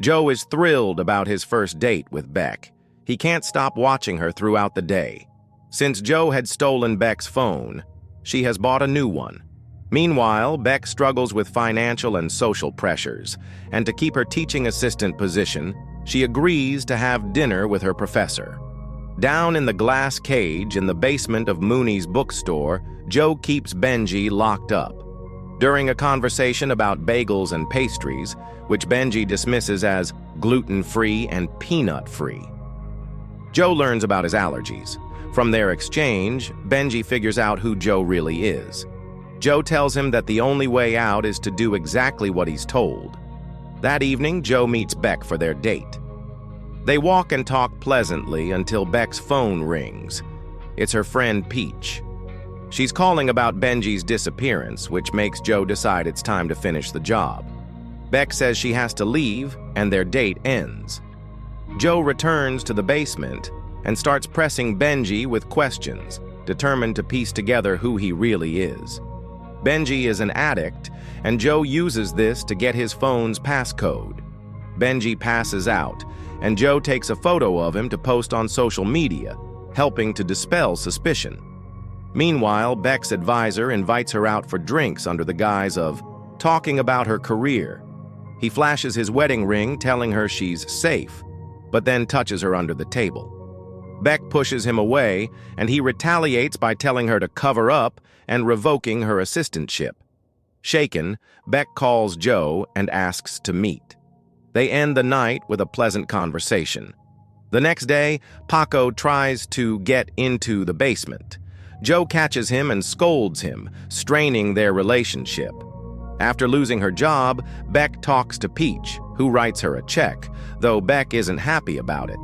Joe is thrilled about his first date with Beck. He can't stop watching her throughout the day. Since Joe had stolen Beck's phone, she has bought a new one. Meanwhile, Beck struggles with financial and social pressures, and to keep her teaching assistant position, she agrees to have dinner with her professor. Down in the glass cage in the basement of Mooney's bookstore, Joe keeps Benji locked up. During a conversation about bagels and pastries, which Benji dismisses as gluten-free and peanut-free, Joe learns about his allergies. From their exchange, Benji figures out who Joe really is. Joe tells him that the only way out is to do exactly what he's told. That evening, Joe meets Beck for their date. They walk and talk pleasantly until Beck's phone rings. It's her friend Peach. She's calling about Benji's disappearance, which makes Joe decide it's time to finish the job. Beck says she has to leave, and their date ends. Joe returns to the basement and starts pressing Benji with questions, determined to piece together who he really is. Benji is an addict, and Joe uses this to get his phone's passcode. Benji passes out, and Joe takes a photo of him to post on social media, helping to dispel suspicion. Meanwhile, Beck's advisor invites her out for drinks under the guise of talking about her career. He flashes his wedding ring, telling her she's safe, but then touches her under the table. Beck pushes him away, and he retaliates by telling her to cover up and revoking her assistantship. Shaken, Beck calls Joe and asks to meet. They end the night with a pleasant conversation. The next day, Paco tries to get into the basement. Joe catches him and scolds him, straining their relationship. After losing her job, Beck talks to Peach, who writes her a check, though Beck isn't happy about it.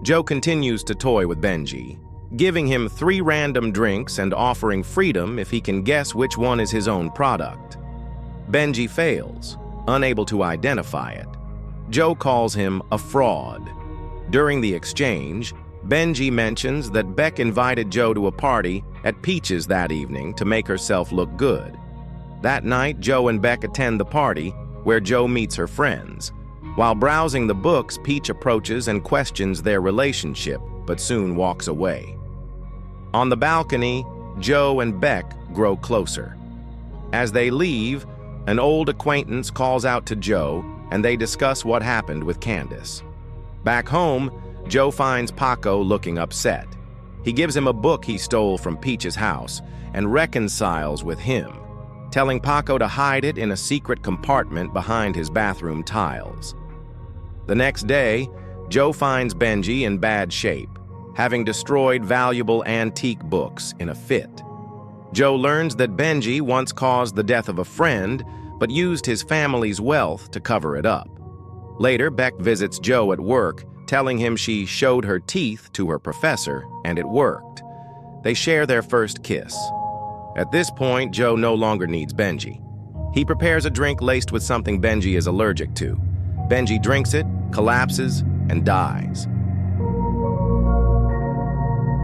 Joe continues to toy with Benji, giving him 3 random drinks and offering freedom if he can guess which one is his own product. Benji fails, unable to identify it. Joe calls him a fraud. During the exchange, Benji mentions that Beck invited Joe to a party at Peach's that evening to make herself look good. That night, Joe and Beck attend the party, where Joe meets her friends. While browsing the books, Peach approaches and questions their relationship, but soon walks away. On the balcony, Joe and Beck grow closer. As they leave, an old acquaintance calls out to Joe, and they discuss what happened with Candace. Back home, Joe finds Paco looking upset. He gives him a book he stole from Peach's house and reconciles with him, telling Paco to hide it in a secret compartment behind his bathroom tiles. The next day, Joe finds Benji in bad shape, having destroyed valuable antique books in a fit. Joe learns that Benji once caused the death of a friend, but used his family's wealth to cover it up. Later, Beck visits Joe at work, telling him she showed her teeth to her professor, and it worked. They share their first kiss. At this point, Joe no longer needs Benji. He prepares a drink laced with something Benji is allergic to. Benji drinks it, collapses, and dies.